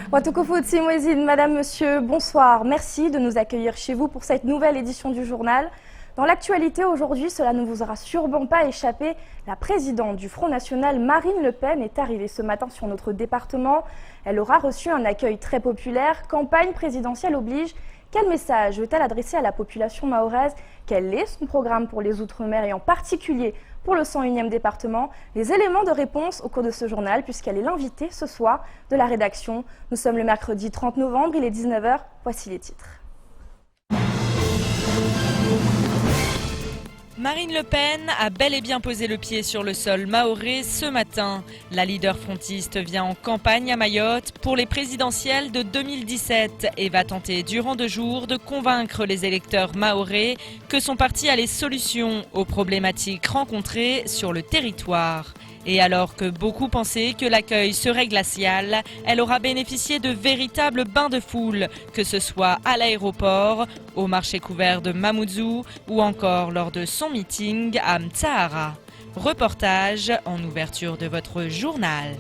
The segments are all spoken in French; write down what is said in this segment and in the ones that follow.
Watukufuti Mwezine, Madame, Monsieur, bonsoir. Merci de nous accueillir chez vous pour cette nouvelle édition du journal. Dans l'actualité aujourd'hui, cela ne vous aura sûrement pas échappé. La présidente du Front National, Marine Le Pen, est arrivée ce matin sur notre département. Elle aura reçu un accueil très populaire. Campagne présidentielle oblige. Quel message veut-elle adresser à la population mahoraise? Quel est son programme pour les Outre-mer et en particulier pour le 101e département? Les éléments de réponse au cours de ce journal puisqu'elle est l'invitée ce soir de la rédaction. Nous sommes le mercredi 30 novembre, il est 19 h. Voici les titres. Marine Le Pen a bel et bien posé le pied sur le sol mahorais ce matin. La leader frontiste vient en campagne à Mayotte pour les présidentielles de 2017 et va tenter durant 2 jours de convaincre les électeurs mahorais que son parti a les solutions aux problématiques rencontrées sur le territoire. Et alors que beaucoup pensaient que l'accueil serait glacial, elle aura bénéficié de véritables bains de foule, que ce soit à l'aéroport, au marché couvert de Mamoudzou ou encore lors de son meeting à Mtsahara. Reportage en ouverture de votre journal.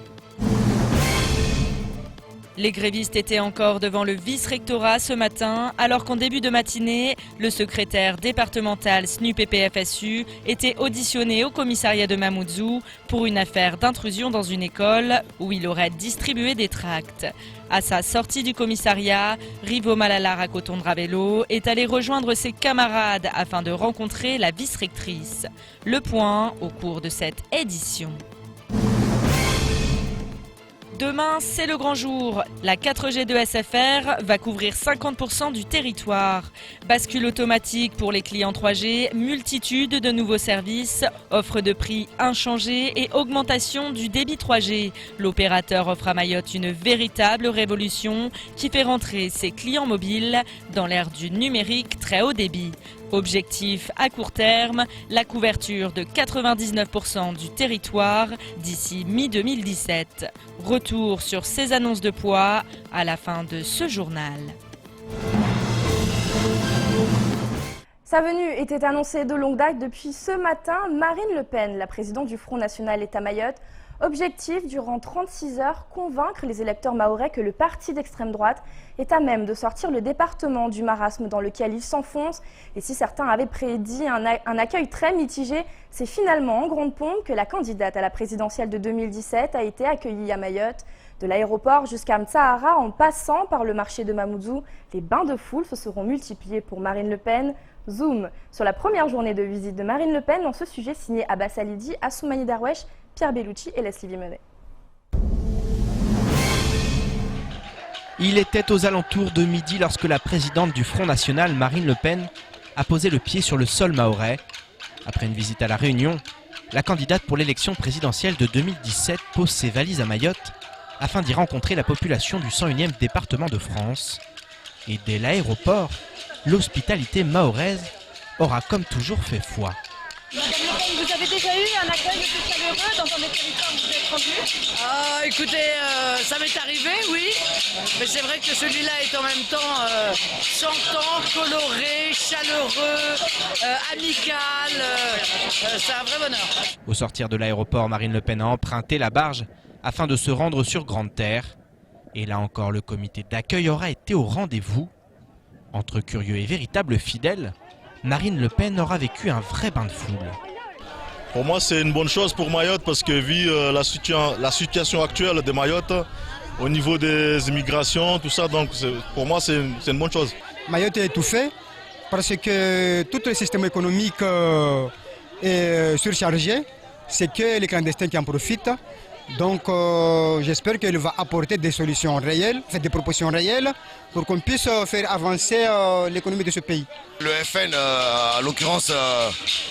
Les grévistes étaient encore devant le vice-rectorat ce matin, alors qu'en début de matinée, le secrétaire départemental SNUPPFSU était auditionné au commissariat de Mamoudzou pour une affaire d'intrusion dans une école où il aurait distribué des tracts. À sa sortie du commissariat, Rivo Malala Rakoton-Dravelo est allé rejoindre ses camarades afin de rencontrer la vice-rectrice. Le point au cours de cette édition. Demain, c'est le grand jour. La 4G de SFR va couvrir 50% du territoire. Bascule automatique pour les clients 3G, multitude de nouveaux services, offre de prix inchangée et augmentation du débit 3G. L'opérateur offre à Mayotte une véritable révolution qui fait rentrer ses clients mobiles dans l'ère du numérique très haut débit. Objectif à court terme, la couverture de 99% du territoire d'ici mi-2017. Retour sur ces annonces de poids à la fin de ce journal. Sa venue était annoncée de longue date depuis ce matin. Marine Le Pen, la présidente du Front National, est à Mayotte. Objectif, durant 36 heures, convaincre les électeurs mahorais que le parti d'extrême droite est à même de sortir le département du marasme dans lequel il s'enfonce. Et si certains avaient prédit un accueil très mitigé, c'est finalement en grande pompe que la candidate à la présidentielle de 2017 a été accueillie à Mayotte. De l'aéroport jusqu'à Mtsahara, en passant par le marché de Mamoudzou, les bains de foule se seront multipliés pour Marine Le Pen. Zoom sur la première journée de visite de Marine Le Pen dans ce sujet signé Abbas Alidi, Assoumani Darwesh, Pierre Bellucci et Leslie Vimonet. Il était aux alentours de midi lorsque la présidente du Front National, Marine Le Pen, a posé le pied sur le sol mahorais. Après une visite à La Réunion, la candidate pour l'élection présidentielle de 2017 pose ses valises à Mayotte afin d'y rencontrer la population du 101e département de France. Et dès l'aéroport, l'hospitalité mahoraise aura comme toujours fait foi. Madame Le Pen, vous avez déjà eu un accueil plus chaleureux dans un des territoires où vous êtes rendu? Écoutez, ça m'est arrivé, oui, mais c'est vrai que celui-là est en même temps chantant, coloré, chaleureux, amical, c'est un vrai bonheur. Au sortir de l'aéroport, Marine Le Pen a emprunté la barge afin de se rendre sur Grande Terre. Et là encore, le comité d'accueil aura été au rendez-vous. Entre curieux et véritables fidèles, Marine Le Pen aura vécu un vrai bain de foule. Pour moi, c'est une bonne chose pour Mayotte parce que vu la situation actuelle de Mayotte, au niveau des immigrations, tout ça, donc pour moi, c'est une bonne chose. Mayotte est étouffée parce que tout le système économique est surchargé. C'est que les clandestins qui en profitent. Donc j'espère qu'elle va apporter des solutions réelles, des propositions réelles pour qu'on puisse faire avancer l'économie de ce pays. Le FN, en l'occurrence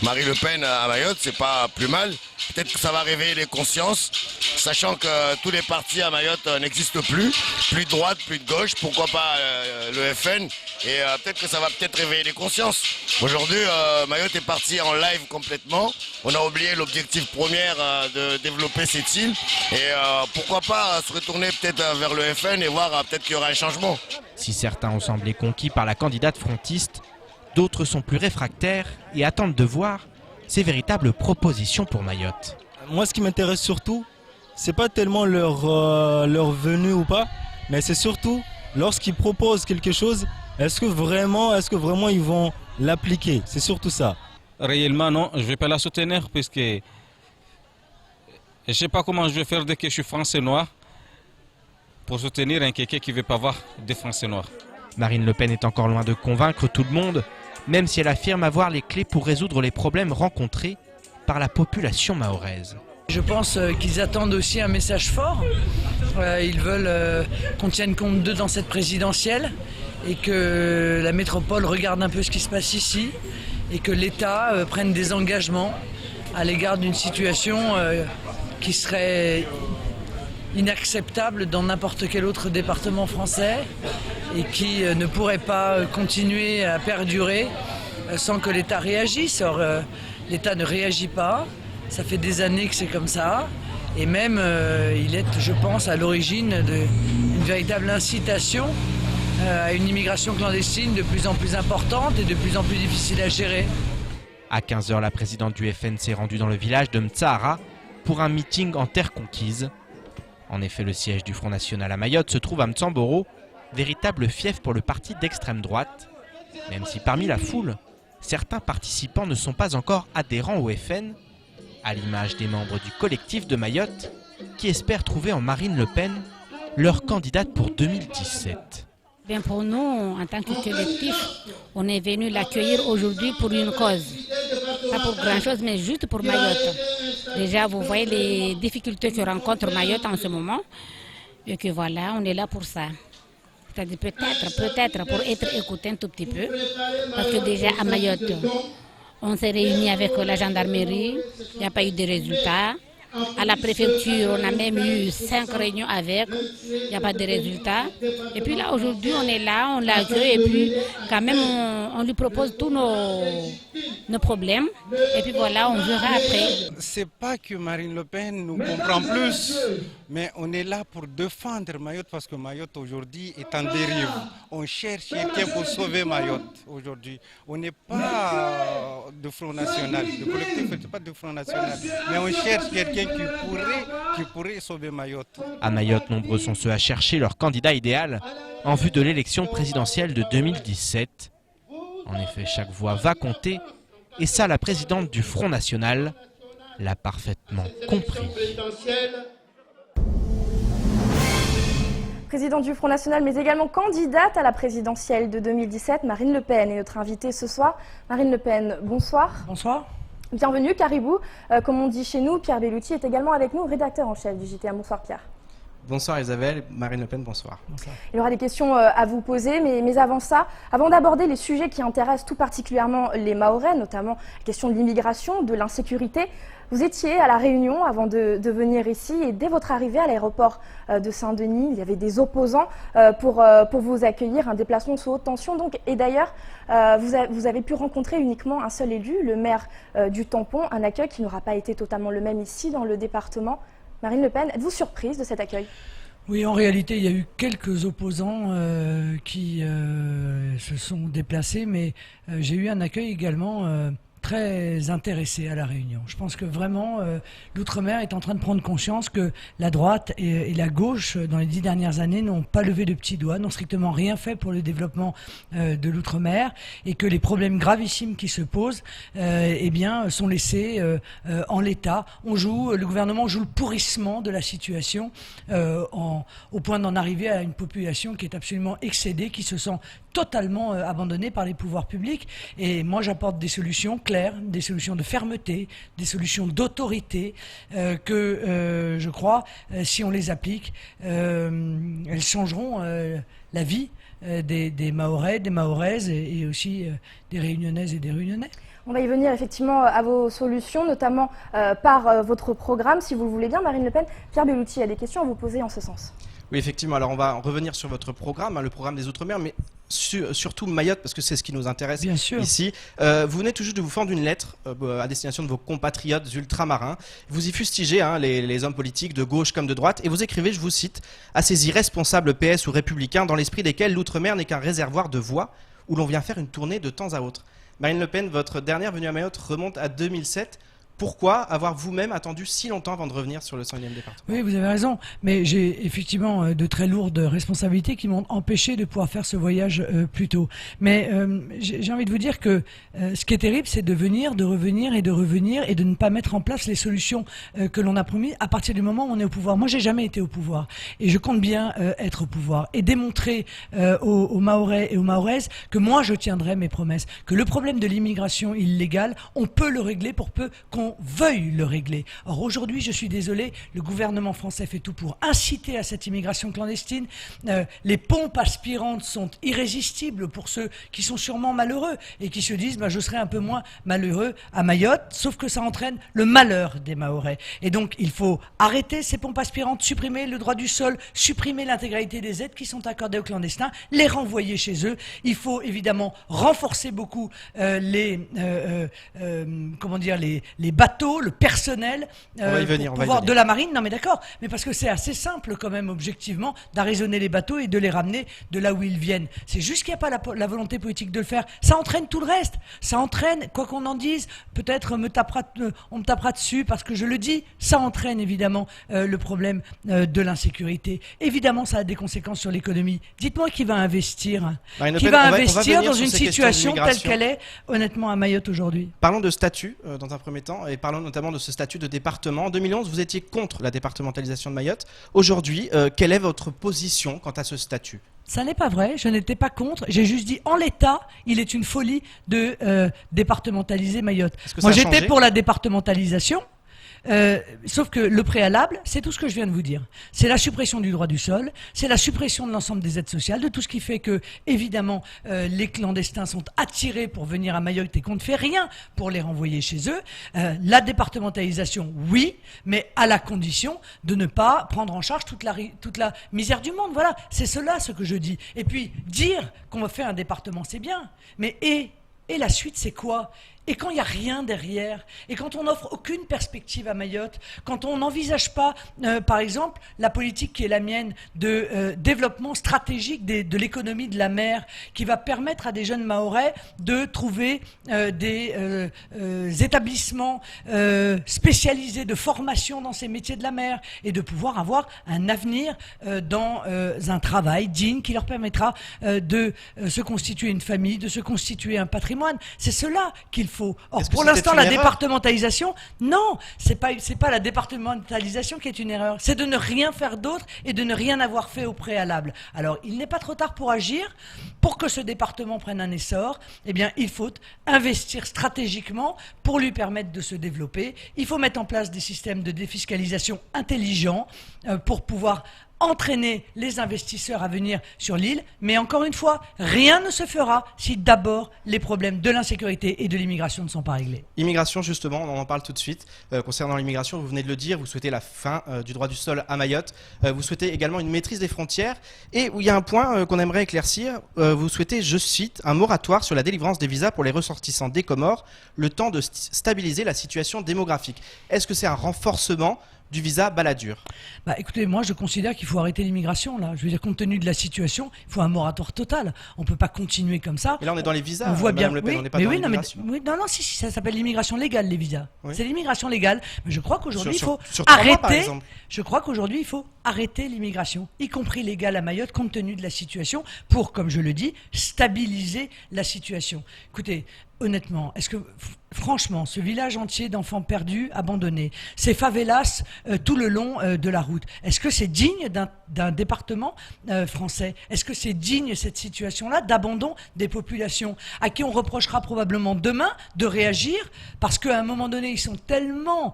Marine Le Pen à Mayotte, c'est pas plus mal. Peut-être que ça va réveiller les consciences, sachant que tous les partis à Mayotte n'existent plus de droite, plus de gauche, pourquoi pas le FN, et peut-être que ça va réveiller les consciences. Aujourd'hui, Mayotte est parti en live complètement, on a oublié l'objectif premier de développer cette île, et pourquoi pas se retourner peut-être vers le FN et voir peut-être qu'il y aura un changement. Si certains ont semblé conquis par la candidate frontiste, d'autres sont plus réfractaires et attendent de voir ces véritables propositions pour Mayotte. Moi, ce qui m'intéresse surtout, c'est pas tellement leur venue ou pas, mais c'est surtout lorsqu'ils proposent quelque chose, est-ce que vraiment ils vont l'appliquer? C'est surtout ça. Réellement, non, je ne vais pas la soutenir puisque je ne sais pas comment je vais faire dès que je suis français noir pour soutenir un quelqu'un qui ne veut pas voir des Français noirs. Marine Le Pen est encore loin de convaincre tout le monde, même si elle affirme avoir les clés pour résoudre les problèmes rencontrés par la population mahoraise. Je pense qu'ils attendent aussi un message fort. Ils veulent qu'on tienne compte d'eux dans cette présidentielle et que la métropole regarde un peu ce qui se passe ici et que l'État prenne des engagements à l'égard d'une situation qui serait inacceptable dans n'importe quel autre département français et qui ne pourrait pas continuer à perdurer sans que l'État réagisse. Or, l'État ne réagit pas, ça fait des années que c'est comme ça, et même il est, je pense, à l'origine d'une véritable incitation à une immigration clandestine de plus en plus importante et de plus en plus difficile à gérer. À 15h, la présidente du FN s'est rendue dans le village de Mtsahara pour un meeting en terre conquise. En effet, le siège du Front National à Mayotte se trouve à Mtsamboro, véritable fief pour le parti d'extrême droite. Même si parmi la foule, certains participants ne sont pas encore adhérents au FN, à l'image des membres du collectif de Mayotte, qui espèrent trouver en Marine Le Pen leur candidate pour 2017. Bien pour nous, en tant que collectif, on est venu l'accueillir aujourd'hui pour une cause. Pas pour grand-chose, mais juste pour Mayotte. Déjà, vous voyez les difficultés que rencontre Mayotte en ce moment. Et que voilà, on est là pour ça. C'est-à-dire peut-être pour être écouté un tout petit peu. Parce que déjà à Mayotte, on s'est réunis avec la gendarmerie, il n'y a pas eu de résultats. À la préfecture, on a même eu 5 réunions avec, il n'y a pas de résultats. Et puis là, aujourd'hui, on est là, on l'accueille et puis quand même, on lui propose tous nos problèmes. Et puis voilà, on verra après. C'est pas que Marine Le Pen nous comprend plus, mais on est là pour défendre Mayotte parce que Mayotte aujourd'hui est en dérive. On cherche quelqu'un pour sauver Mayotte aujourd'hui. On n'est pas de Front National, le collectif n'est pas de Front National, mais on cherche quelqu'un qui pourrait sauver Mayotte. À Mayotte, nombreux sont ceux à chercher leur candidat idéal en vue de l'élection présidentielle de 2017. En effet, chaque voix va compter et ça, la présidente du Front National l'a parfaitement compris. Présidente du Front National, mais également candidate à la présidentielle de 2017, Marine Le Pen est notre invitée ce soir. Marine Le Pen, bonsoir. Bonsoir. Bienvenue, Caribou. Comme on dit chez nous, Pierre Bellucci est également avec nous, rédacteur en chef du JT. Bonsoir Pierre. Bonsoir Isabelle, Marine Le Pen, bonsoir. Il y aura des questions à vous poser, mais avant ça, avant d'aborder les sujets qui intéressent tout particulièrement les Mahorais, notamment la question de l'immigration, de l'insécurité, vous étiez à La Réunion avant de venir ici et dès votre arrivée à l'aéroport de Saint-Denis, il y avait des opposants pour vous accueillir, un déplacement sous haute tension. Donc, et d'ailleurs, vous avez pu rencontrer uniquement un seul élu, le maire du Tampon, un accueil qui n'aura pas été totalement le même ici dans le département. Marine Le Pen, êtes-vous surprise de cet accueil ? Oui, en réalité, il y a eu quelques opposants qui se sont déplacés, mais j'ai eu un accueil également très intéressé à La Réunion. Je pense que vraiment, l'Outre-mer est en train de prendre conscience que la droite et la gauche, dans les 10 dernières années, n'ont pas levé de petits doigts, n'ont strictement rien fait pour le développement de l'Outre-mer, et que les problèmes gravissimes qui se posent eh bien, sont laissés en l'état. Le gouvernement joue le pourrissement de la situation au point d'en arriver à une population qui est absolument excédée, qui se sent totalement abandonnée par les pouvoirs publics. Et moi, j'apporte des solutions claires, des solutions de fermeté, des solutions d'autorité que je crois, si on les applique, elles changeront la vie des Mahorais, des Mahoraises et aussi des Réunionnaises et des Réunionnais. On va y venir effectivement à vos solutions, notamment par votre programme, si vous le voulez bien, Marine Le Pen. Pierre Bellucci a des questions à vous poser en ce sens. Oui, effectivement. Alors, on va revenir sur votre programme, le programme des Outre-mer, mais surtout Mayotte, parce que c'est ce qui nous intéresse ici. Vous venez tout juste de vous fendre une lettre à destination de vos compatriotes ultramarins. Vous y fustigez les hommes politiques de gauche comme de droite, et vous écrivez, je vous cite, « à ces irresponsables PS ou républicains dans l'esprit desquels l'Outre-mer n'est qu'un réservoir de voix où l'on vient faire une tournée de temps à autre ». Marine Le Pen, votre dernière venue à Mayotte remonte à 2007. Pourquoi avoir vous-même attendu si longtemps avant de revenir sur le 5e département? Oui, vous avez raison, mais j'ai effectivement de très lourdes responsabilités qui m'ont empêché de pouvoir faire ce voyage plus tôt. Mais j'ai envie de vous dire que ce qui est terrible, c'est de venir, de revenir et de ne pas mettre en place les solutions que l'on a promis à partir du moment où on est au pouvoir. Moi, j'ai jamais été au pouvoir et je compte bien être au pouvoir et démontrer aux Mahorais et aux Mahoraises que moi, je tiendrai mes promesses, que le problème de l'immigration illégale, on peut le régler pour peu qu'on veuille le régler. Or aujourd'hui, je suis désolé, le gouvernement français fait tout pour inciter à cette immigration clandestine. Les pompes aspirantes sont irrésistibles pour ceux qui sont sûrement malheureux et qui se disent je serai un peu moins malheureux à Mayotte, sauf que ça entraîne le malheur des Mahorais. Et donc il faut arrêter ces pompes aspirantes, supprimer le droit du sol, supprimer l'intégralité des aides qui sont accordées aux clandestins, les renvoyer chez eux. Il faut évidemment renforcer beaucoup les bateaux, le personnel de la marine. Non mais d'accord, mais parce que c'est assez simple quand même objectivement d'arraisonner les bateaux et de les ramener de là où ils viennent. C'est juste qu'il n'y a pas la volonté politique de le faire. Ça entraîne tout le reste. Ça entraîne, quoi qu'on en dise, peut-être on me tapera dessus parce que je le dis, ça entraîne évidemment le problème de l'insécurité. Évidemment, ça a des conséquences sur l'économie. Dites-moi qui va investir. Qui va investir dans une situation telle qu'elle est, honnêtement, à Mayotte aujourd'hui. Parlons de statut dans un premier temps et parlons notamment de ce statut de département. En 2011, vous étiez contre la départementalisation de Mayotte. Aujourd'hui, quelle est votre position quant à ce statut ? Ça n'est pas vrai, je n'étais pas contre, j'ai juste dit en l'état, il est une folie de départementaliser Mayotte. Moi j'étais pour la départementalisation, sauf que le préalable, c'est tout ce que je viens de vous dire. C'est la suppression du droit du sol, c'est la suppression de l'ensemble des aides sociales, de tout ce qui fait que, évidemment, les clandestins sont attirés pour venir à Mayotte et qu'on ne fait rien pour les renvoyer chez eux. La départementalisation, oui, mais à la condition de ne pas prendre en charge toute la misère du monde. Voilà, c'est cela ce que je dis. Et puis, dire qu'on va faire un département, c'est bien, mais et la suite, c'est quoi ? Et quand il n'y a rien derrière, et quand on n'offre aucune perspective à Mayotte, quand on n'envisage pas, par exemple, la politique qui est la mienne de développement stratégique de l'économie de la mer, qui va permettre à des jeunes Mahorais de trouver des établissements spécialisés de formation dans ces métiers de la mer, et de pouvoir avoir un avenir dans un travail digne qui leur permettra de se constituer une famille, de se constituer un patrimoine. C'est cela qu'il faut. Or, pour l'instant, la départementalisation, non, c'est pas la départementalisation qui est une erreur. C'est de ne rien faire d'autre et de ne rien avoir fait au préalable. Alors, il n'est pas trop tard pour agir. Pour que ce département prenne un essor, eh bien, il faut investir stratégiquement pour lui permettre de se développer. Il faut mettre en place des systèmes de défiscalisation intelligents pour pouvoir entraîner les investisseurs à venir sur l'île, mais encore une fois, rien ne se fera si d'abord les problèmes de l'insécurité et de l'immigration ne sont pas réglés. Immigration, justement, on en parle tout de suite. Concernant l'immigration, vous venez de le dire, vous souhaitez la fin du droit du sol à Mayotte, vous souhaitez également une maîtrise des frontières, et où il y a un point qu'on aimerait éclaircir, vous souhaitez, je cite, un moratoire sur la délivrance des visas pour les ressortissants des Comores, le temps de stabiliser la situation démographique. Est-ce que c'est un renforcement du visa Balladur? Écoutez, moi je considère qu'il faut arrêter l'immigration là. Je veux dire, compte tenu de la situation, il faut un moratoire total. On ne peut pas continuer comme ça. Et là on est dans les visas. On voit bien. Le Pen, on n'est pas dans l'immigration. Si, ça s'appelle l'immigration légale, les visas. Oui. C'est l'immigration légale. Mais je crois qu'aujourd'hui il faut arrêter. Je crois qu'aujourd'hui il faut arrêter l'immigration, y compris légale à Mayotte, compte tenu de la situation, pour, comme je le dis, stabiliser la situation. Écoutez, honnêtement, est-ce que, franchement, ce village entier d'enfants perdus, abandonnés, ces favelas tout le long de la route, est-ce que c'est digne d'un département français? Est-ce que c'est digne, cette situation-là, d'abandon des populations à qui on reprochera probablement demain de réagir parce qu'à un moment donné, ils sont tellement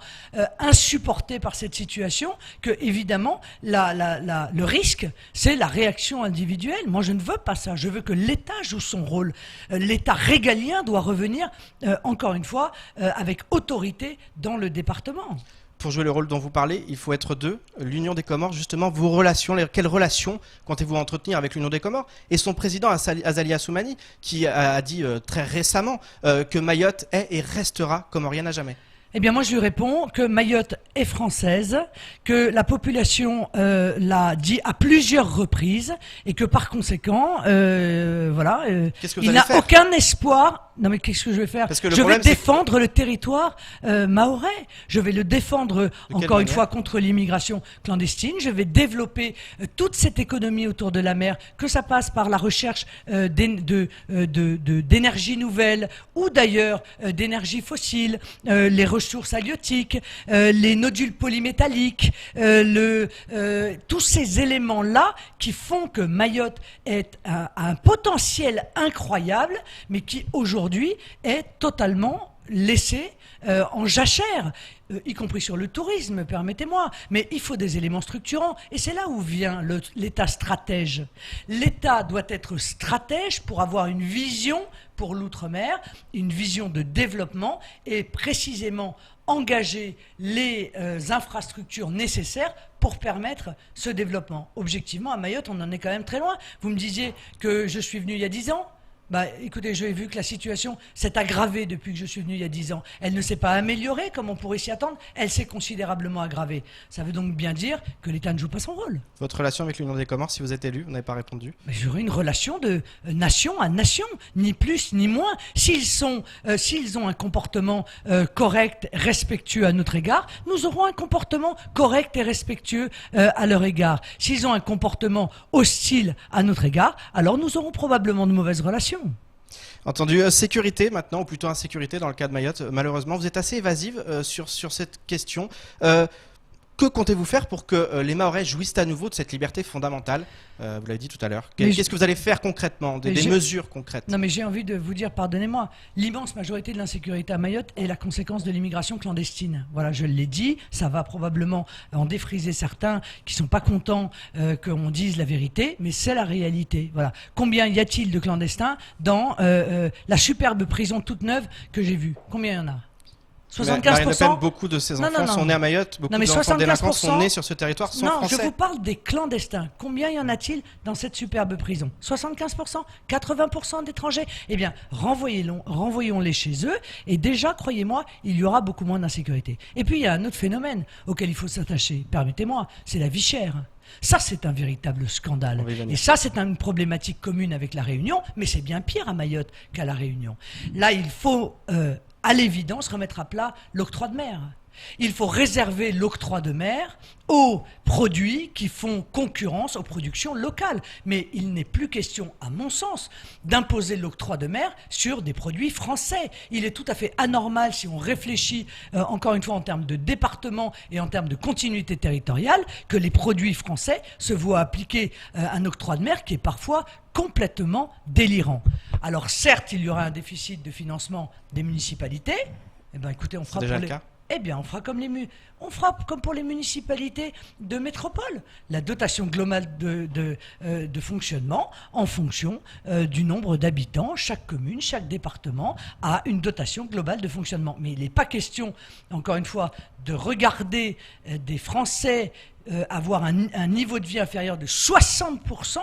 insupportés par cette situation que, évidemment, le risque, c'est la réaction individuelle. Moi, je ne veux pas ça. Je veux que l'État joue son rôle. L'État régalien doit revenir, encore une fois, avec autorité dans le département. Pour jouer le rôle dont vous parlez, il faut être deux. L'Union des Comores, justement, vos relations, quelles relations comptez-vous entretenir avec l'Union des Comores? Et son président, Azali Assoumani, qui a dit très récemment que Mayotte est et restera comorienne à jamais. Eh bien, moi, je lui réponds que Mayotte est française, que la population l'a dit à plusieurs reprises, et que par conséquent, voilà, il n'a aucun espoir. Non, mais qu'est-ce que je vais faire? Je vais défendre le territoire mahorais. Je vais le défendre, encore une fois, contre l'immigration clandestine. Je vais développer toute cette économie autour de la mer, que ça passe par la recherche d'énergie nouvelle, ou d'ailleurs d'énergie fossile, les ressources halieutiques, les nodules polymétalliques, tous ces éléments-là qui font que Mayotte est un potentiel incroyable, mais qui aujourd'hui est totalement laissé en jachère, y compris sur le tourisme, permettez-moi. Mais il faut des éléments structurants. Et c'est là où vient l'État stratège. L'État doit être stratège pour avoir une vision pour l'outre-mer, une vision de développement et précisément engager les infrastructures nécessaires pour permettre ce développement. Objectivement, à Mayotte, on en est quand même très loin. Vous me disiez que je suis venu il y a 10 ans. Bah, écoutez, j'ai vu que la situation s'est aggravée depuis que je suis venu il y a 10 ans. Elle ne s'est pas améliorée comme on pourrait s'y attendre, elle s'est considérablement aggravée. Ça veut donc bien dire que l'État ne joue pas son rôle. Votre relation avec l'Union des Comores, si vous êtes élu, vous n'avez pas répondu. J'aurai une relation de nation à nation, ni plus ni moins. S'ils ont un comportement correct, respectueux à notre égard, nous aurons un comportement correct et respectueux à leur égard. S'ils ont un comportement hostile à notre égard, alors nous aurons probablement de mauvaises relations. Entendu. Sécurité maintenant, ou plutôt insécurité dans le cas de Mayotte. Malheureusement, vous êtes assez évasive sur cette question. Que comptez-vous faire pour que les Mahorais jouissent à nouveau de cette liberté fondamentale? Vous l'avez dit tout à l'heure. Qu'est-ce que vous allez faire concrètement, des mesures concrètes? Non, mais j'ai envie de vous dire, pardonnez-moi, l'immense majorité de l'insécurité à Mayotte est la conséquence de l'immigration clandestine. Voilà, je l'ai dit, ça va probablement en défriser certains qui sont pas contents qu'on dise la vérité, mais c'est la réalité. Voilà. Combien y a-t-il de clandestins dans la superbe prison toute neuve que j'ai vue? Combien il y en a? 75%. Marine Le Pen, beaucoup de ses enfants sont nés à Mayotte, beaucoup d'enfants délinquants sont nés sur ce territoire, sont français. Non, je vous parle des clandestins. Combien y en a-t-il dans cette superbe prison? 75%, 80% d'étrangers. Eh bien, renvoyons-les chez eux, et déjà, croyez-moi, il y aura beaucoup moins d'insécurité. Et puis, il y a un autre phénomène auquel il faut s'attacher, permettez-moi, c'est la vie chère. Ça, c'est un véritable scandale. Et ça, c'est une problématique commune avec la Réunion, mais c'est bien pire à Mayotte qu'à la Réunion. Là, il faut... à l'évidence, remettre à plat l'octroi de mer. Il faut réserver l'octroi de mer aux produits qui font concurrence aux productions locales. Mais il n'est plus question, à mon sens, d'imposer l'octroi de mer sur des produits français. Il est tout à fait anormal, si on réfléchit, encore une fois, en termes de département et en termes de continuité territoriale, que les produits français se voient appliquer un octroi de mer qui est parfois complètement délirant. Alors certes, il y aura un déficit de financement des municipalités. Eh bien, écoutez, on fera déjà le cas. Eh bien, on fera comme pour les municipalités de métropole. La dotation globale de fonctionnement en fonction du nombre d'habitants. Chaque commune, chaque département a une dotation globale de fonctionnement. Mais il n'est pas question, encore une fois, de regarder des Français avoir un niveau de vie inférieur de 60%,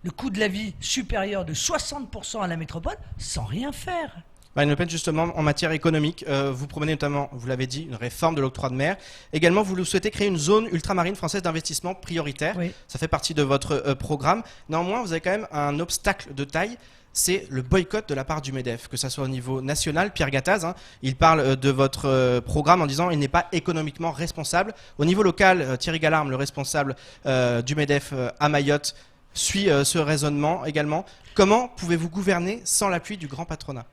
le coût de la vie supérieur de 60% à la métropole, sans rien faire. Marine Le Pen, justement, en matière économique, vous promenez notamment, vous l'avez dit, une réforme de l'octroi de mer. Également, vous souhaitez créer une zone ultramarine française d'investissement prioritaire. Oui. Ça fait partie de votre programme. Néanmoins, vous avez quand même un obstacle de taille. C'est le boycott de la part du MEDEF, que ce soit au niveau national. Pierre Gattaz, il parle de votre programme en disant qu'il n'est pas économiquement responsable. Au niveau local, Thierry Gallarme, le responsable du MEDEF à Mayotte, suit ce raisonnement également. Comment pouvez-vous gouverner sans l'appui du grand patronat ?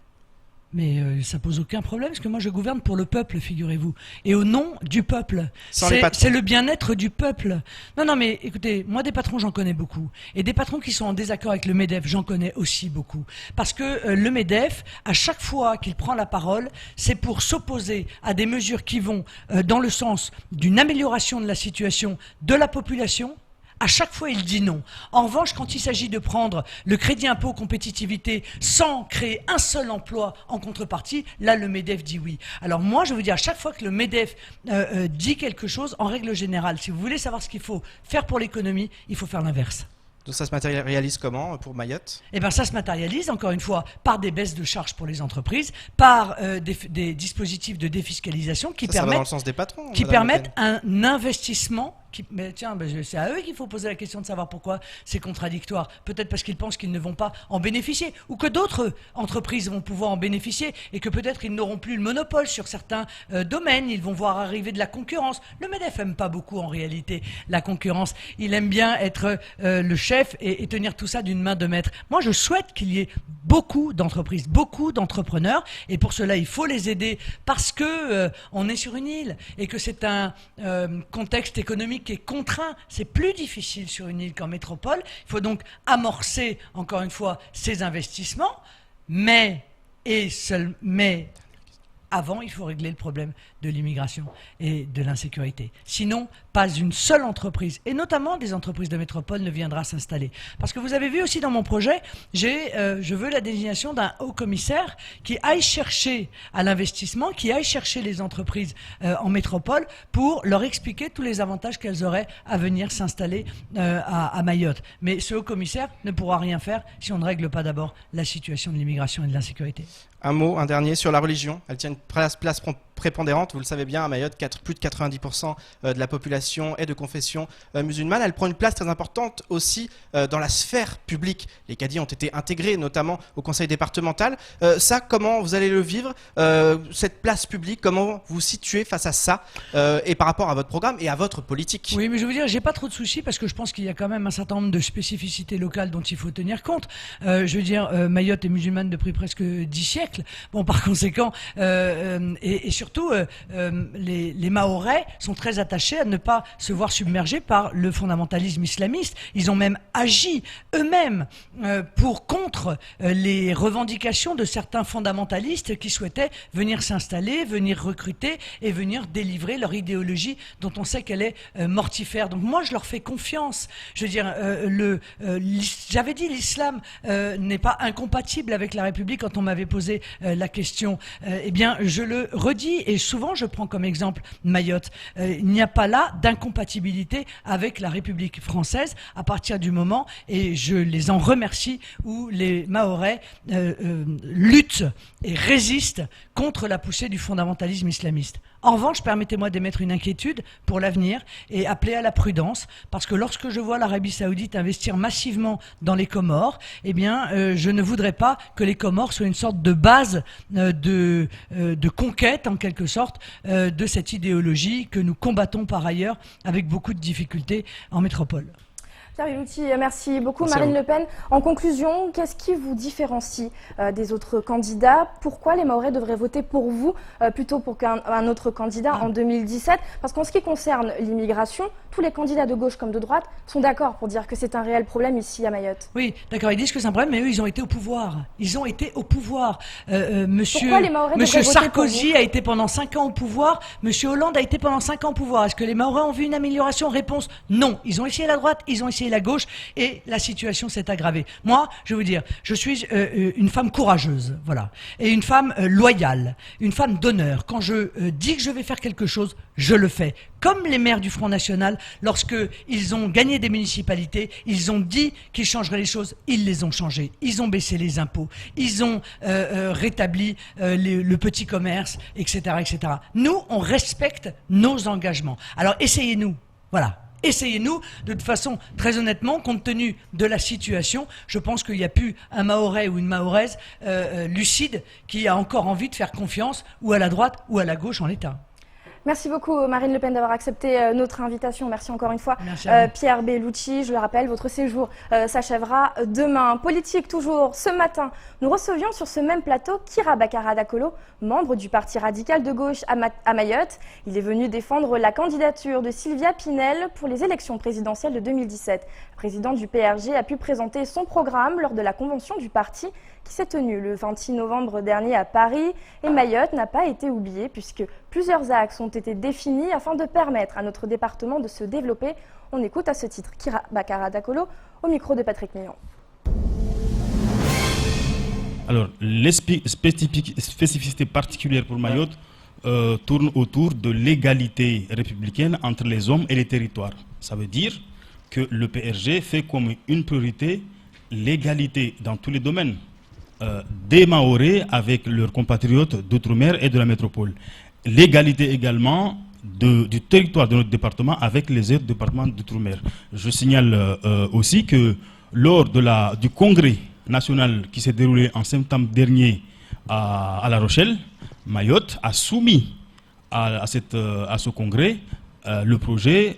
Mais ça pose aucun problème, parce que moi je gouverne pour le peuple, figurez-vous. Et au nom du peuple. C'est le bien-être du peuple. Non, mais écoutez, moi des patrons j'en connais beaucoup. Et des patrons qui sont en désaccord avec le MEDEF, j'en connais aussi beaucoup. Parce que le MEDEF, à chaque fois qu'il prend la parole, c'est pour s'opposer à des mesures qui vont dans le sens d'une amélioration de la situation de la population. À chaque fois, il dit non. En revanche, quand il s'agit de prendre le crédit impôt compétitivité sans créer un seul emploi en contrepartie, là, le MEDEF dit oui. Alors moi, je veux dire, à chaque fois que le MEDEF dit quelque chose, en règle générale, si vous voulez savoir ce qu'il faut faire pour l'économie, il faut faire l'inverse. Ça se matérialise comment pour Mayotte? Eh bien, ça se matérialise, encore une fois, par des baisses de charges pour les entreprises, par des dispositifs de défiscalisation qui ça va dans le sens des patrons, qui permettent un investissement. Mais tiens, c'est à eux qu'il faut poser la question de savoir pourquoi c'est contradictoire. Peut-être parce qu'ils pensent qu'ils ne vont pas en bénéficier, ou que d'autres entreprises vont pouvoir en bénéficier, et que peut-être ils n'auront plus le monopole sur certains domaines. Ils vont voir arriver de la concurrence. Le MEDEF aime pas beaucoup en réalité la concurrence. Il aime bien être le chef et tenir tout ça d'une main de maître. Moi, je souhaite qu'il y ait beaucoup d'entreprises, beaucoup d'entrepreneurs, et pour cela, il faut les aider parce que on est sur une île et que c'est un contexte économique qui est contraint. C'est plus difficile sur une île qu'en métropole. Il faut donc amorcer, encore une fois, ces investissements, mais avant, il faut régler le problème de l'immigration et de l'insécurité. Sinon, pas une seule entreprise, et notamment des entreprises de métropole, ne viendra s'installer. Parce que vous avez vu aussi dans mon projet, je veux la désignation d'un haut commissaire qui aille chercher à l'investissement, qui aille chercher les entreprises en métropole pour leur expliquer tous les avantages qu'elles auraient à venir s'installer à Mayotte. Mais ce haut commissaire ne pourra rien faire si on ne règle pas d'abord la situation de l'immigration et de l'insécurité. Un dernier sur la religion. Elle tient une place prépondérante, vous le savez bien, à Mayotte, plus de 90% de la population est de confession musulmane. Elle prend une place très importante aussi dans la sphère publique. Les cadis ont été intégrés, notamment au conseil départemental. Ça, comment vous allez le vivre, cette place publique, comment vous situez face à ça, et par rapport à votre programme et à votre politique? Oui, mais je veux dire, j'ai pas trop de soucis parce que je pense qu'il y a quand même un certain nombre de spécificités locales dont il faut tenir compte. Je veux dire, Mayotte est musulmane depuis presque 10 siècles. Bon, par conséquent, et surtout, les Mahorais sont très attachés à ne pas se voir submergés par le fondamentalisme islamiste. Ils ont même agi eux-mêmes contre les revendications de certains fondamentalistes qui souhaitaient venir s'installer, venir recruter et venir délivrer leur idéologie dont on sait qu'elle est mortifère. Donc moi, je leur fais confiance. Je veux dire, j'avais dit l'islam n'est pas incompatible avec la République quand on m'avait posé la question. Eh bien, je le redis et souvent je prends comme exemple Mayotte. Il n'y a pas là d'incompatibilité avec la République française à partir du moment, et je les en remercie, où les Mahorais luttent et résistent contre la poussée du fondamentalisme islamiste. En revanche, permettez-moi d'émettre une inquiétude pour l'avenir et appeler à la prudence, parce que lorsque je vois l'Arabie Saoudite investir massivement dans les Comores, eh bien, je ne voudrais pas que les Comores soient une sorte de base de conquête, en quelque sorte, de cette idéologie que nous combattons par ailleurs avec beaucoup de difficultés en métropole. Pierre Bellouti, merci beaucoup. Marine Le Pen, en conclusion, qu'est-ce qui vous différencie des autres candidats? Pourquoi les Mahorais devraient voter pour vous plutôt pour qu'un autre candidat en 2017? Parce qu'en ce qui concerne l'immigration, tous les candidats de gauche comme de droite sont d'accord pour dire que c'est un réel problème ici à Mayotte. Oui, d'accord, ils disent que c'est un problème, mais eux, ils ont été au pouvoir. Ils ont été au pouvoir. Monsieur Sarkozy a été pendant 5 ans au pouvoir, Monsieur Hollande a été pendant 5 ans au pouvoir. Est-ce que les Mahorais ont vu une amélioration? Réponse, non. Ils ont essayé la droite, ils ont essayé la gauche, et la situation s'est aggravée. Moi, je veux dire, je suis une femme courageuse, voilà, et une femme loyale, une femme d'honneur. Quand je dis que je vais faire quelque chose, je le fais. Comme les maires du Front National, lorsque ils ont gagné des municipalités, ils ont dit qu'ils changeraient les choses, ils les ont changées. Ils ont baissé les impôts, ils ont rétabli le petit commerce, etc., etc. Nous, on respecte nos engagements. Alors, essayez-nous, voilà. Essayez-nous, de toute façon, très honnêtement, compte tenu de la situation, je pense qu'il n'y a plus un Mahorais ou une Mahoraise lucide qui a encore envie de faire confiance ou à la droite ou à la gauche en l'état. Merci beaucoup Marine Le Pen d'avoir accepté notre invitation. Merci encore une fois. Pierre Bellouti, je le rappelle, votre séjour s'achèvera demain. Politique toujours, ce matin, nous recevions sur ce même plateau Kira Bakara Dakolo, membre du Parti radical de gauche à Mayotte. Il est venu défendre la candidature de Sylvia Pinel pour les élections présidentielles de 2017. Le président du PRG a pu présenter son programme lors de la convention du parti qui s'est tenue le 26 novembre dernier à Paris. Et Mayotte n'a pas été oubliée puisque plusieurs axes ont été définis afin de permettre à notre département de se développer. On écoute à ce titre Kira Bakara Dakolo au micro de Patrick Meillan. Alors, les spécificités particulières pour Mayotte tournent autour de l'égalité républicaine entre les hommes et les territoires. Ça veut dire que le PRG fait comme une priorité l'égalité dans tous les domaines des Mahorais avec leurs compatriotes d'outre-mer et de la métropole. L'égalité également du territoire de notre département avec les autres départements d'outre-mer. Je signale aussi que lors du congrès national qui s'est déroulé en septembre dernier à La Rochelle, Mayotte a soumis à ce congrès le projet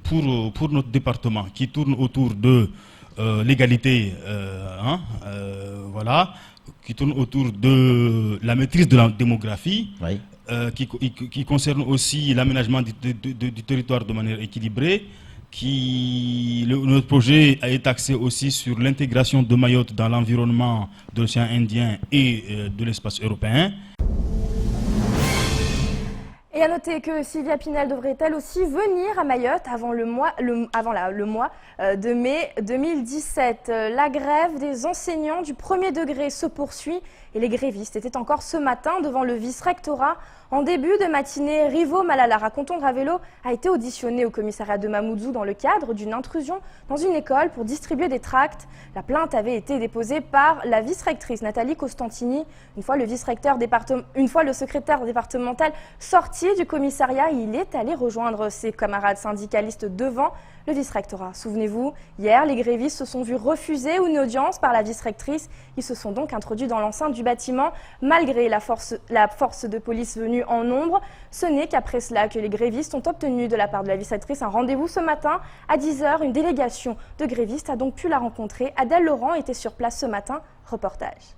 pour notre département qui tourne autour de l'égalité, voilà, qui tourne autour de la maîtrise de la démographie, oui. Qui concerne aussi l'aménagement du territoire de manière équilibrée. Notre projet est axé aussi sur l'intégration de Mayotte dans l'environnement de l'océan Indien et de l'espace européen. Et à noter que Sylvia Pinel devrait-elle aussi venir à Mayotte avant le mois de mai 2017. La grève des enseignants du premier degré se poursuit et les grévistes étaient encore ce matin devant le vice-rectorat. En début de matinée, Rivo Malala Raconton-Ravelo a été auditionné au commissariat de Mamoudzou dans le cadre d'une intrusion dans une école pour distribuer des tracts. La plainte avait été déposée par la vice-rectrice Nathalie Costantini. Une fois le secrétaire départemental sorti du commissariat, il est allé rejoindre ses camarades syndicalistes devant le vice-rectorat. Souvenez-vous, hier, les grévistes se sont vus refuser une audience par la vice-rectrice. Ils se sont donc introduits dans l'enceinte du bâtiment malgré la force de police venue en nombre. Ce n'est qu'après cela que les grévistes ont obtenu de la part de la vice-rectrice un rendez-vous ce matin à 10h. Une délégation de grévistes a donc pu la rencontrer. Adèle Laurent était sur place ce matin. Reportage.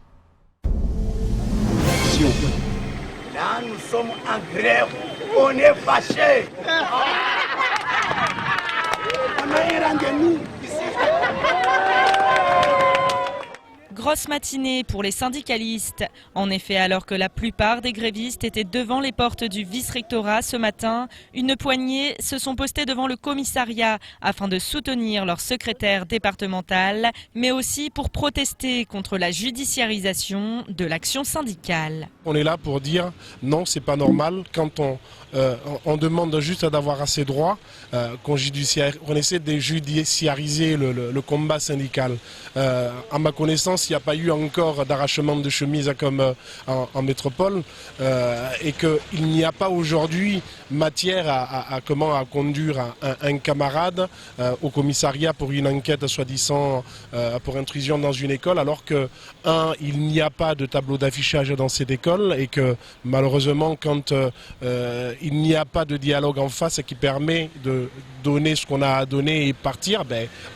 Là, nous sommes en grève. On est fâchés. On a un rendez-vous ici. Grosse matinée pour les syndicalistes. En effet, alors que la plupart des grévistes étaient devant les portes du vice-rectorat ce matin, une poignée se sont postés devant le commissariat afin de soutenir leur secrétaire départemental, mais aussi pour protester contre la judiciarisation de l'action syndicale. On est là pour dire non, c'est pas normal quand on demande juste d'avoir assez droit, qu'on essaie de judiciariser le combat syndical. À ma connaissance, il n'y a pas eu encore d'arrachement de chemise comme en métropole et qu'il n'y a pas aujourd'hui matière à conduire un camarade au commissariat pour une enquête soi-disant pour intrusion dans une école alors que, il n'y a pas de tableau d'affichage dans cette école et que malheureusement quand il n'y a pas de dialogue en face qui permet de donner ce qu'on a à donner et partir,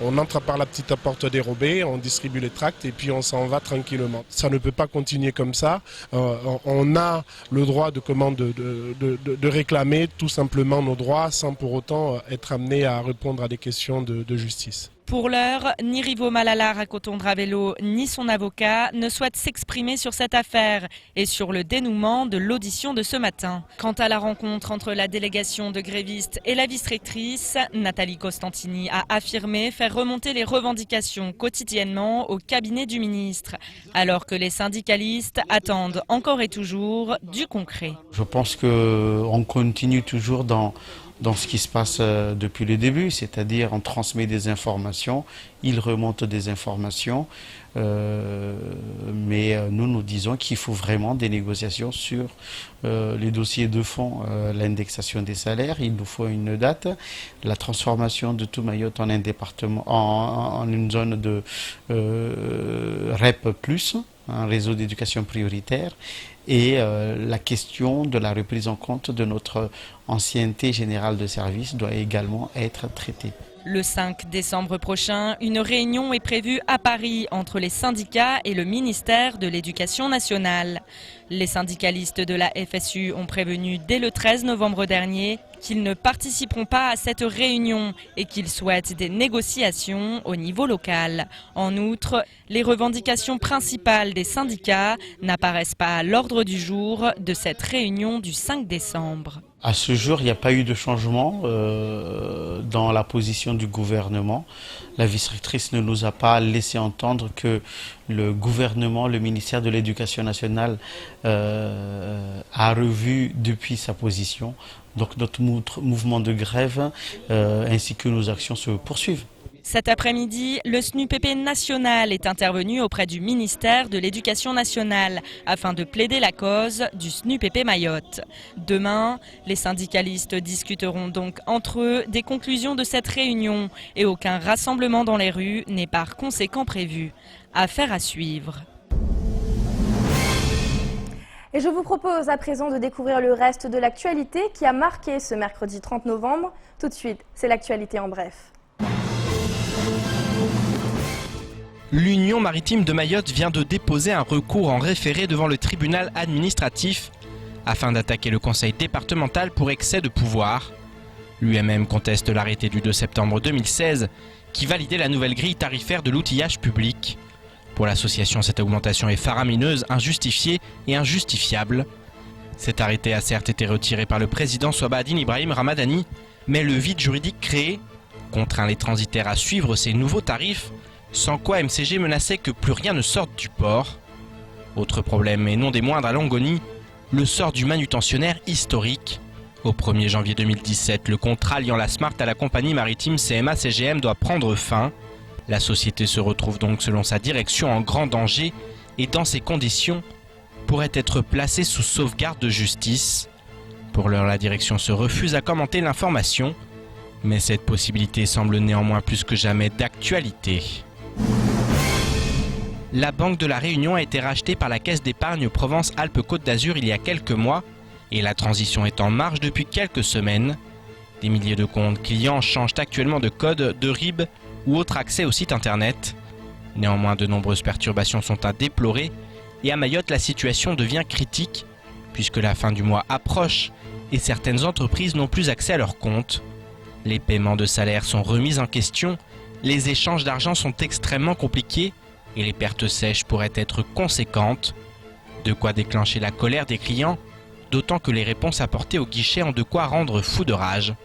on entre par la petite porte dérobée, on distribue les tracts et puis on s'en va tranquillement. Ça ne peut pas continuer comme ça. On a le droit de réclamer tout simplement nos droits sans pour autant être amené à répondre à des questions de justice. Pour l'heure, ni Rivo Malala Raconton-Ravelo ni son avocat ne souhaitent s'exprimer sur cette affaire et sur le dénouement de l'audition de ce matin. Quant à la rencontre entre la délégation de grévistes et la vice-rectrice, Nathalie Costantini a affirmé faire remonter les revendications quotidiennement au cabinet du ministre, alors que les syndicalistes attendent encore et toujours du concret. Je pense qu'on continue toujours dans ce qui se passe depuis le début, c'est-à-dire on transmet des informations, il remonte des informations, mais nous disons qu'il faut vraiment des négociations sur les dossiers de fond, l'indexation des salaires, il nous faut une date, la transformation de tout Mayotte en un département, en une zone de REP+, un réseau d'éducation prioritaire, et la question de la reprise en compte de notre ancienneté générale de service doit également être traitée. Le 5 décembre prochain, une réunion est prévue à Paris entre les syndicats et le ministère de l'Éducation nationale. Les syndicalistes de la FSU ont prévenu dès le 13 novembre dernier qu'ils ne participeront pas à cette réunion et qu'ils souhaitent des négociations au niveau local. En outre, les revendications principales des syndicats n'apparaissent pas à l'ordre du jour de cette réunion du 5 décembre. À ce jour, il n'y a pas eu de changement dans la position du gouvernement. La vice-rectrice ne nous a pas laissé entendre que le gouvernement, le ministère de l'Éducation nationale a revu depuis sa position. Donc notre mouvement de grève ainsi que nos actions se poursuivent. Cet après-midi, le SNUPP national est intervenu auprès du ministère de l'Éducation nationale afin de plaider la cause du SNUPP Mayotte. Demain, les syndicalistes discuteront donc entre eux des conclusions de cette réunion et aucun rassemblement dans les rues n'est par conséquent prévu. Affaire à suivre. Et je vous propose à présent de découvrir le reste de l'actualité qui a marqué ce mercredi 30 novembre. Tout de suite, c'est l'actualité en bref. L'Union maritime de Mayotte vient de déposer un recours en référé devant le tribunal administratif afin d'attaquer le conseil départemental pour excès de pouvoir. L'UMM conteste l'arrêté du 2 septembre 2016 qui validait la nouvelle grille tarifaire de l'outillage public. Pour l'association, cette augmentation est faramineuse, injustifiée et injustifiable. Cet arrêté a certes été retiré par le président Swabadine Ibrahim Ramadani, mais le vide juridique créé contraint les transitaires à suivre ces nouveaux tarifs, sans quoi MCG menaçait que plus rien ne sorte du port. Autre problème, et non des moindres à Longoni, le sort du manutentionnaire historique. Au 1er janvier 2017, le contrat liant la Smart à la compagnie maritime CMA-CGM doit prendre fin. La société se retrouve donc selon sa direction en grand danger et dans ces conditions pourrait être placée sous sauvegarde de justice. Pour l'heure, la direction se refuse à commenter l'information, mais cette possibilité semble néanmoins plus que jamais d'actualité. La Banque de la Réunion a été rachetée par la Caisse d'épargne Provence-Alpes-Côte d'Azur il y a quelques mois et la transition est en marche depuis quelques semaines. Des milliers de comptes clients changent actuellement de code, de RIB ou autre accès au site internet. Néanmoins, de nombreuses perturbations sont à déplorer et à Mayotte, la situation devient critique puisque la fin du mois approche et certaines entreprises n'ont plus accès à leurs comptes. Les paiements de salaire sont remis en question, les échanges d'argent sont extrêmement compliqués et les pertes sèches pourraient être conséquentes. De quoi déclencher la colère des clients, d'autant que les réponses apportées au guichet ont de quoi rendre fou de rage.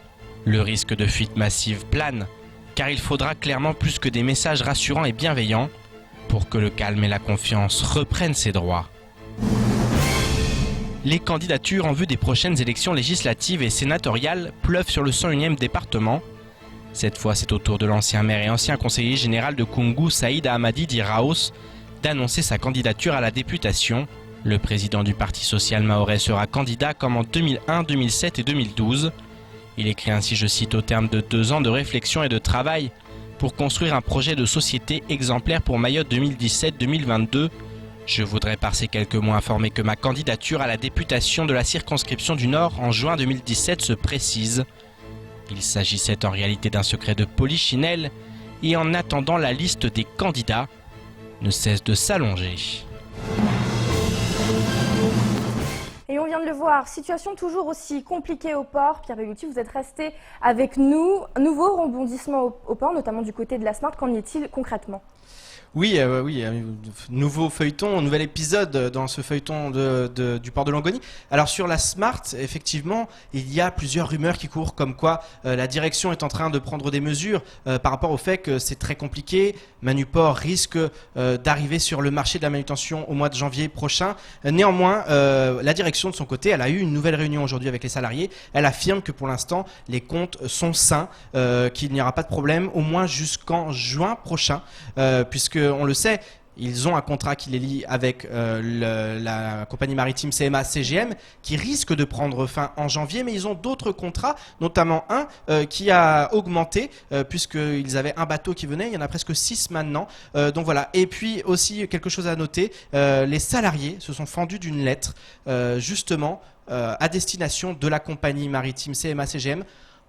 Le risque de fuite massive plane, car il faudra clairement plus que des messages rassurants et bienveillants pour que le calme et la confiance reprennent ses droits. Les candidatures en vue des prochaines élections législatives et sénatoriales pleuvent sur le 101e département. Cette fois, c'est au tour de l'ancien maire et ancien conseiller général de Koungou, Saïd Ahmadi dit Raos, d'annoncer sa candidature à la députation. Le président du Parti social mahorais sera candidat comme en 2001, 2007 et 2012. Il écrit ainsi, je cite, au terme de 2 ans de réflexion et de travail pour construire un projet de société exemplaire pour Mayotte 2017-2022. Je voudrais par ces quelques mots informer que ma candidature à la députation de la circonscription du Nord en juin 2017 se précise. Il s'agissait en réalité d'un secret de polichinelle et en attendant, la liste des candidats ne cesse de s'allonger. Et on vient de le voir, situation toujours aussi compliquée au port. Pierre Bellouti, vous êtes resté avec nous. Nouveau rebondissement au port, notamment du côté de la Smart. Qu'en est-il concrètement ? Oui, nouveau feuilleton, nouvel épisode dans ce feuilleton du port de Longoni. Alors sur la Smart, effectivement, il y a plusieurs rumeurs qui courent comme quoi la direction est en train de prendre des mesures par rapport au fait que c'est très compliqué. Manuport risque d'arriver sur le marché de la manutention au mois de janvier prochain. Néanmoins, la direction de son côté, elle a eu une nouvelle réunion aujourd'hui avec les salariés. Elle affirme que pour l'instant, les comptes sont sains, qu'il n'y aura pas de problème au moins jusqu'en juin prochain, puisque on le sait, ils ont un contrat qui les lie avec la compagnie maritime CMA-CGM qui risque de prendre fin en janvier, mais ils ont d'autres contrats, notamment un qui a augmenté puisqu'ils avaient un bateau qui venait, il y en a presque 6 maintenant. Donc voilà. Et puis aussi quelque chose à noter, les salariés se sont fendus d'une lettre justement à destination de la compagnie maritime CMA-CGM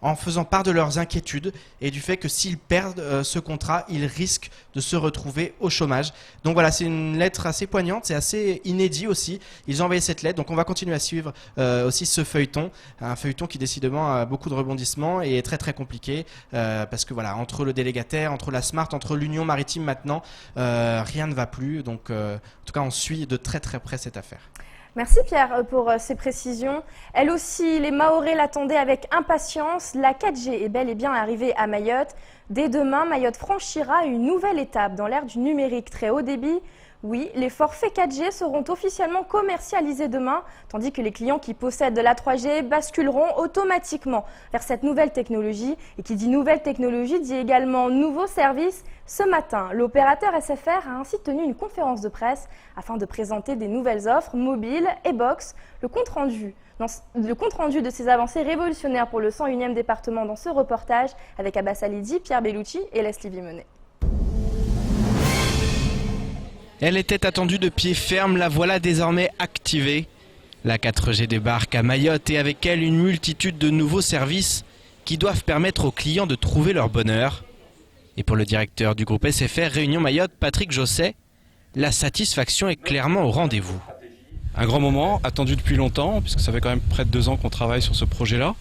en faisant part de leurs inquiétudes et du fait que s'ils perdent ce contrat, ils risquent de se retrouver au chômage. Donc voilà, c'est une lettre assez poignante, c'est assez inédit aussi. Ils ont envoyé cette lettre, donc on va continuer à suivre aussi ce feuilleton. Un feuilleton qui décidément a beaucoup de rebondissements et est très très compliqué parce que voilà, entre le délégataire, entre la Smart, entre l'Union maritime maintenant, rien ne va plus. Donc en tout cas, on suit de très très près cette affaire. Merci Pierre pour ces précisions. Elle aussi, les Mahorais l'attendaient avec impatience. La 4G est bel et bien arrivée à Mayotte. Dès demain, Mayotte franchira une nouvelle étape dans l'ère du numérique très haut débit. Oui, les forfaits 4G seront officiellement commercialisés demain, tandis que les clients qui possèdent de la 3G basculeront automatiquement vers cette nouvelle technologie. Et qui dit nouvelle technologie dit également nouveaux services. Ce matin, l'opérateur SFR a ainsi tenu une conférence de presse afin de présenter des nouvelles offres mobiles et box. Le compte rendu de ces avancées révolutionnaires pour le 101e département dans ce reportage avec Abbas Alidi, Pierre Bellucci et Leslie Vimonet. Elle était attendue de pied ferme, la voilà désormais activée. La 4G débarque à Mayotte et avec elle une multitude de nouveaux services qui doivent permettre aux clients de trouver leur bonheur. Et pour le directeur du groupe SFR Réunion Mayotte, Patrick Josset, la satisfaction est clairement au rendez-vous. Un grand moment, attendu depuis longtemps, puisque ça fait quand même près de 2 ans qu'on travaille sur ce projet-là.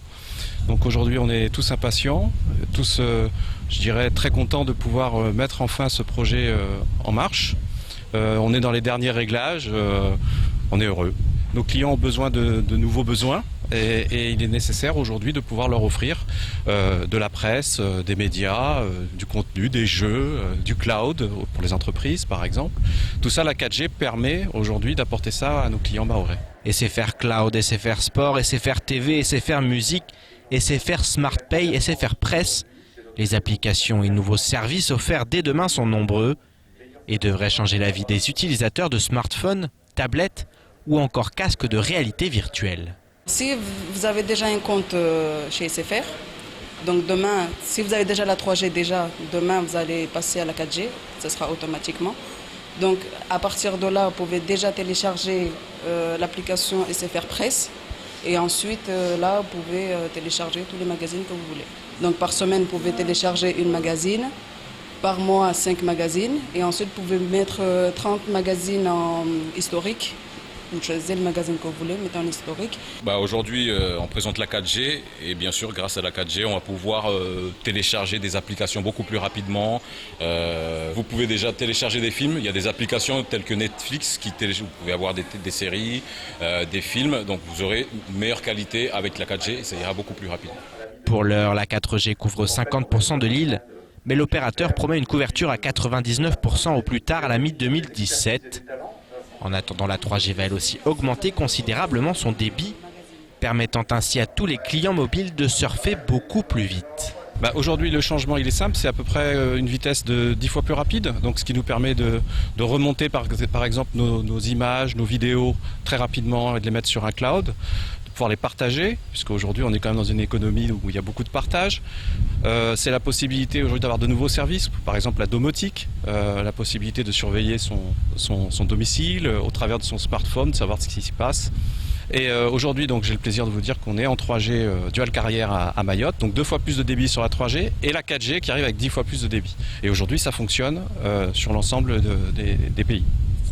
Donc aujourd'hui, on est tous impatients, tous, je dirais, très contents de pouvoir mettre enfin ce projet en marche. On est dans les derniers réglages, on est heureux. Nos clients ont besoin de nouveaux besoins et il est nécessaire aujourd'hui de pouvoir leur offrir de la presse, des médias, du contenu, des jeux, du cloud pour les entreprises par exemple. Tout ça, la 4G permet aujourd'hui d'apporter ça à nos clients mahorais. SFR Cloud, SFR Sport, SFR TV, SFR Musique, SFR Smart Pay, SFR Presse. Les applications et nouveaux services offerts dès demain sont nombreux et devraient changer la vie des utilisateurs de smartphones, tablettes ou encore casques de réalité virtuelle. Si vous avez déjà un compte chez SFR, donc demain, si vous avez déjà la 3G, demain vous allez passer à la 4G, ce sera automatiquement. Donc à partir de là, vous pouvez déjà télécharger l'application SFR Presse et ensuite là, vous pouvez télécharger tous les magazines que vous voulez. Donc par semaine, vous pouvez télécharger une magazine. Par mois, 5 magazines. Et ensuite, vous pouvez mettre 30 magazines en historique. Vous choisissez le magazine que vous voulez, mettez en historique. Aujourd'hui, on présente la 4G. Et bien sûr, grâce à la 4G, on va pouvoir télécharger des applications beaucoup plus rapidement. Vous pouvez déjà télécharger des films. Il y a des applications telles que Netflix vous pouvez avoir des séries, des films. Donc vous aurez une meilleure qualité avec la 4G et ça ira beaucoup plus rapidement. Pour l'heure, la 4G couvre 50% de l'île. Mais l'opérateur promet une couverture à 99% au plus tard à la mi-2017. En attendant, la 3G va elle aussi augmenter considérablement son débit, permettant ainsi à tous les clients mobiles de surfer beaucoup plus vite. Aujourd'hui, le changement il est simple, c'est à peu près une vitesse de 10 fois plus rapide, donc ce qui nous permet de remonter par exemple nos images, nos vidéos très rapidement et de les mettre sur un cloud. Pouvoir les partager, puisqu'aujourd'hui on est quand même dans une économie où il y a beaucoup de partage. C'est la possibilité aujourd'hui d'avoir de nouveaux services, par exemple la domotique, la possibilité de surveiller son domicile au travers de son smartphone, de savoir ce qui s'y passe. Et aujourd'hui, donc, j'ai le plaisir de vous dire qu'on est en 3G dual carrière à Mayotte, donc 2 fois plus de débit sur la 3G et la 4G qui arrive avec 10 fois plus de débit. Et aujourd'hui, ça fonctionne sur l'ensemble des pays.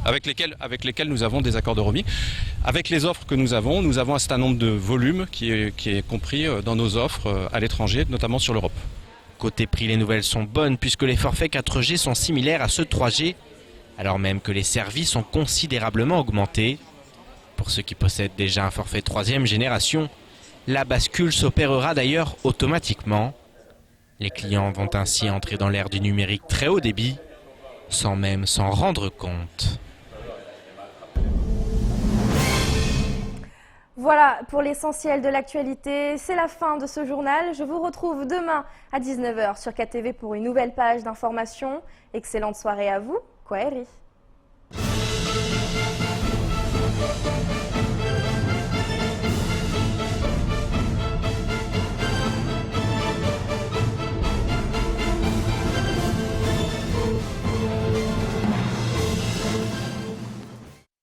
Avec lesquels nous avons des accords de roaming. Avec les offres que nous avons un certain nombre de volumes qui est compris dans nos offres à l'étranger, notamment sur l'Europe. Côté prix, les nouvelles sont bonnes puisque les forfaits 4G sont similaires à ceux 3G, alors même que les services ont considérablement augmenté. Pour ceux qui possèdent déjà un forfait 3e génération, la bascule s'opérera d'ailleurs automatiquement. Les clients vont ainsi entrer dans l'ère du numérique très haut débit, sans même s'en rendre compte. Voilà pour l'essentiel de l'actualité. C'est la fin de ce journal. Je vous retrouve demain à 19h sur KTV pour une nouvelle page d'information. Excellente soirée à vous. Kwaheri.